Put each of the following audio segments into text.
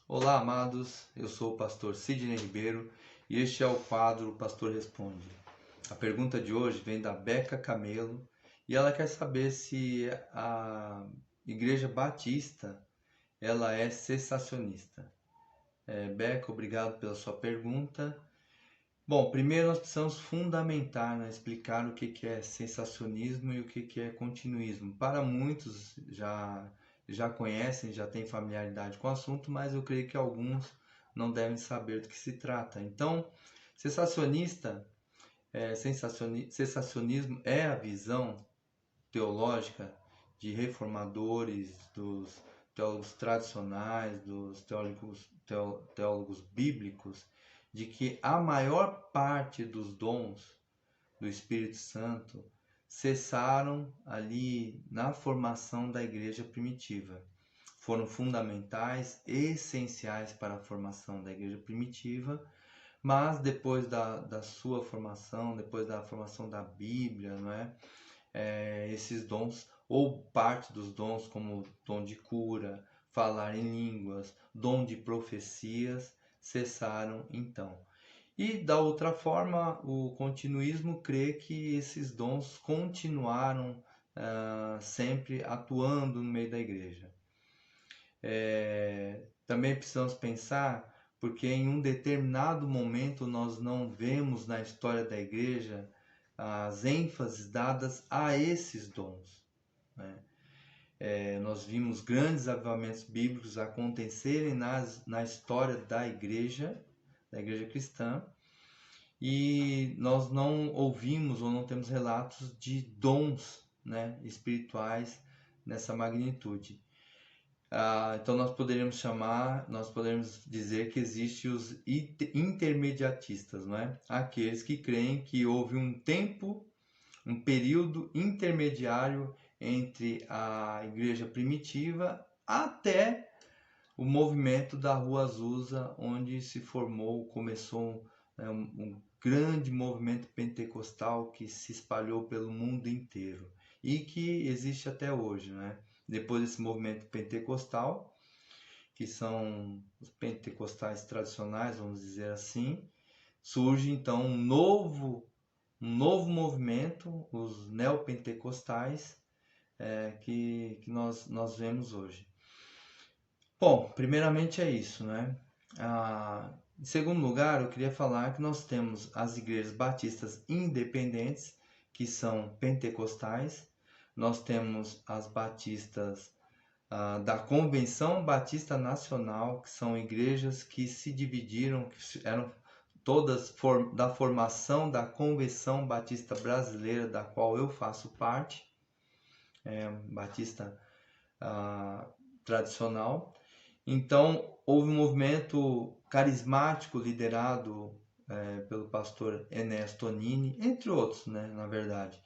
Olá, amados. Eu sou o pastor Sidney Ribeiro e este é o quadro O Pastor Responde. A pergunta de hoje vem da Beca Camelo e ela quer saber se a Igreja Batista ela é cessacionista. Beca, obrigado pela sua pergunta. Bom, primeiro nós precisamos fundamentar, né, explicar o que é sensacionismo e o que é continuismo. Para muitos já conhecem, já têm familiaridade com o assunto, mas eu creio que alguns não devem saber do que se trata. Então, sensacionista, sensacionismo é a visão teológica de reformadores, dos teólogos tradicionais, dos teólogos bíblicos, de que a maior parte dos dons do Espírito Santo cessaram ali na formação da igreja primitiva. Foram fundamentais, essenciais para a formação da igreja primitiva, mas depois da sua formação, depois da formação da Bíblia, não é? Esses dons, ou parte dos dons, como dom de cura, falar em línguas, dom de profecias, cessaram então. E da outra forma, o continuismo crê que esses dons continuaram sempre atuando no meio da igreja. Também precisamos pensar, porque em um determinado momento nós não vemos na história da igreja as ênfases dadas a esses dons, né? Nós vimos grandes avivamentos bíblicos acontecerem na história da igreja cristã, e nós não ouvimos ou não temos relatos de dons, né, espirituais nessa magnitude. Então nós poderíamos dizer que existem os intermediatistas, não é? Aqueles que creem que houve um período intermediário entre a igreja primitiva até o movimento da Rua Azusa, onde começou um grande movimento pentecostal que se espalhou pelo mundo inteiro e que existe até hoje, né? Depois desse movimento pentecostal, que são os pentecostais tradicionais, vamos dizer assim, surge então um novo movimento, os neopentecostais, que nós vemos hoje. Bom, primeiramente é isso, né? Em segundo lugar, eu queria falar que nós temos as igrejas batistas independentes, que são pentecostais. Nós temos as batistas da Convenção Batista Nacional, que são igrejas que se dividiram, que eram todas da formação da Convenção Batista Brasileira, da qual eu faço parte, batista tradicional. Então, houve um movimento carismático liderado pelo pastor Enéas Tonini, entre outros, né, na verdade.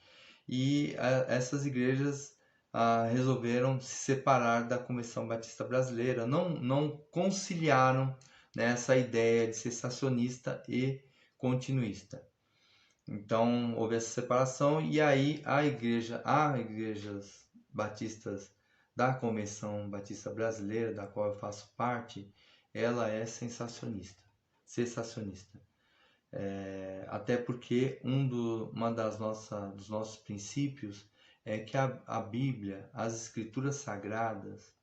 E essas igrejas resolveram se separar da Convenção Batista Brasileira, não conciliaram, né, essa ideia de cessacionista e continuista. Então, houve essa separação e aí há igrejas batistas da Convenção Batista Brasileira, da qual eu faço parte, ela é cessacionista. Até porque dos nossos princípios é que a Bíblia, as Escrituras Sagradas,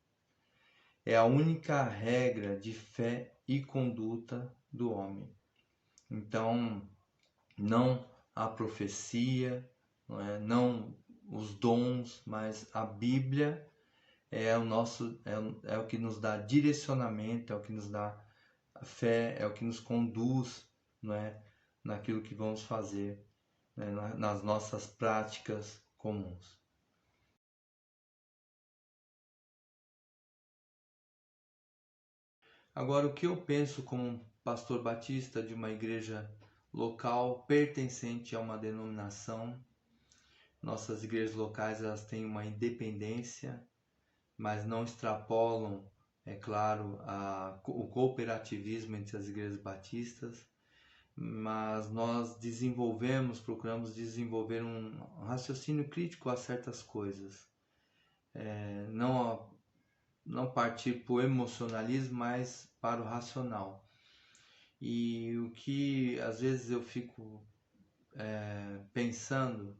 é a única regra de fé e conduta do homem. Então, não a profecia, não os dons, mas a Bíblia é o que nos dá direcionamento, é o que nos dá a fé, é o que nos conduz, não é, naquilo que vamos fazer, né, nas nossas práticas comuns. Agora, o que eu penso como pastor batista de uma igreja local pertencente a uma denominação? Nossas igrejas locais, elas têm uma independência, mas não extrapolam, é claro, o cooperativismo entre as igrejas batistas, mas nós procuramos desenvolver um raciocínio crítico a certas coisas. não partir para o emocionalismo, mas para o racional. E o que às vezes eu fico pensando,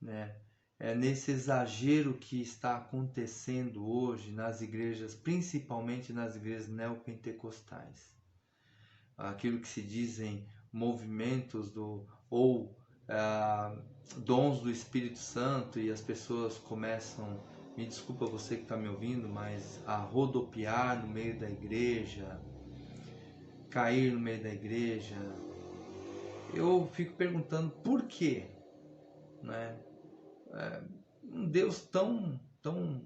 né, é nesse exagero que está acontecendo hoje nas igrejas, principalmente nas igrejas neopentecostais. Aquilo que se dizem movimentos ou dons do Espírito Santo, e as pessoas começam, me desculpa você que está me ouvindo, mas a rodopiar no meio da igreja, cair no meio da igreja. Eu fico perguntando por quê, né? Um Deus tão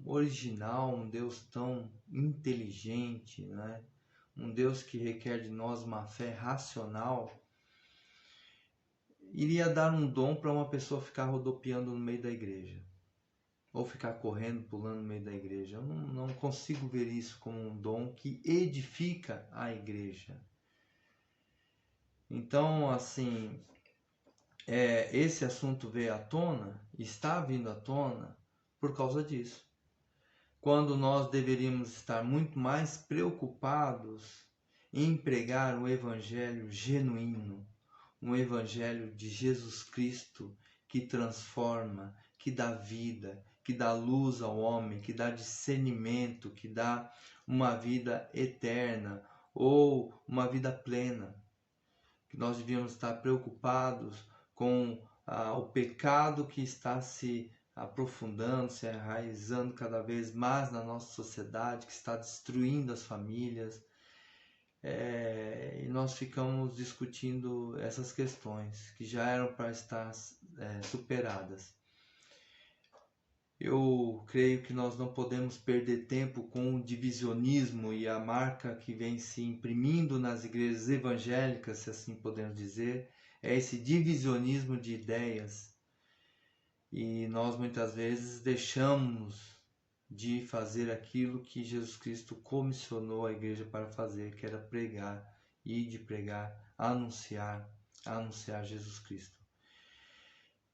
original, um Deus tão inteligente, né? Um Deus que requer de nós uma fé racional, iria dar um dom para uma pessoa ficar rodopiando no meio da igreja, ou ficar correndo, pulando no meio da igreja. Eu não consigo ver isso como um dom que edifica a igreja. Então, assim, esse assunto veio à tona, está vindo à tona por causa disso. Quando nós deveríamos estar muito mais preocupados em pregar o evangelho genuíno, um evangelho de Jesus Cristo que transforma, que dá vida, que dá luz ao homem, que dá discernimento, que dá uma vida eterna ou uma vida plena. Que nós devíamos estar preocupados com o pecado que está se aprofundando, se enraizando cada vez mais na nossa sociedade, que está destruindo as famílias. E nós ficamos discutindo essas questões que já eram para estar superadas. Eu creio que nós não podemos perder tempo com o divisionismo e a marca que vem se imprimindo nas igrejas evangélicas, se assim podemos dizer, é esse divisionismo de ideias. E nós muitas vezes deixamos de fazer aquilo que Jesus Cristo comissionou a igreja para fazer, que era pregar, e de pregar, anunciar Jesus Cristo.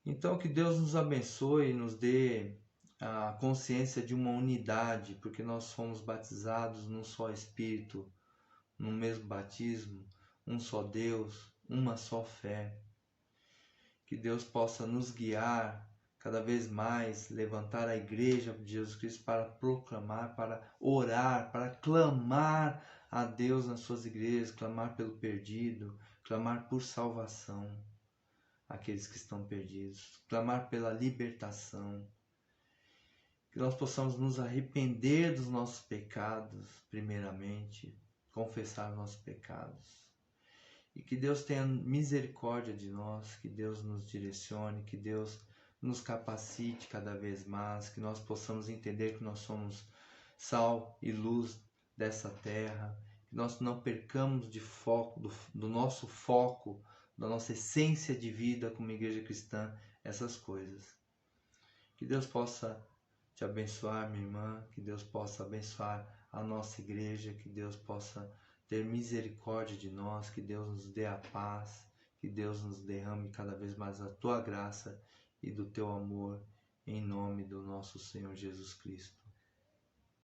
Então que Deus nos abençoe e nos dê a consciência de uma unidade, porque nós fomos batizados num só Espírito, no mesmo batismo, um só Deus, uma só fé. Que Deus possa nos guiar cada vez mais, levantar a igreja de Jesus Cristo para proclamar, para orar, para clamar a Deus nas suas igrejas, clamar pelo perdido, clamar por salvação, aqueles que estão perdidos, clamar pela libertação. Que nós possamos nos arrepender dos nossos pecados, primeiramente, confessar nossos pecados. E que Deus tenha misericórdia de nós, que Deus nos direcione, que Deus nos capacite cada vez mais, que nós possamos entender que nós somos sal e luz dessa terra, que nós não percamos de foco, do nosso foco, da nossa essência de vida como igreja cristã, essas coisas. Que Deus possa te abençoar, minha irmã, que Deus possa abençoar a nossa igreja, que Deus possa ter misericórdia de nós, que Deus nos dê a paz, que Deus nos derrame cada vez mais a tua graça e do teu amor, em nome do nosso Senhor Jesus Cristo.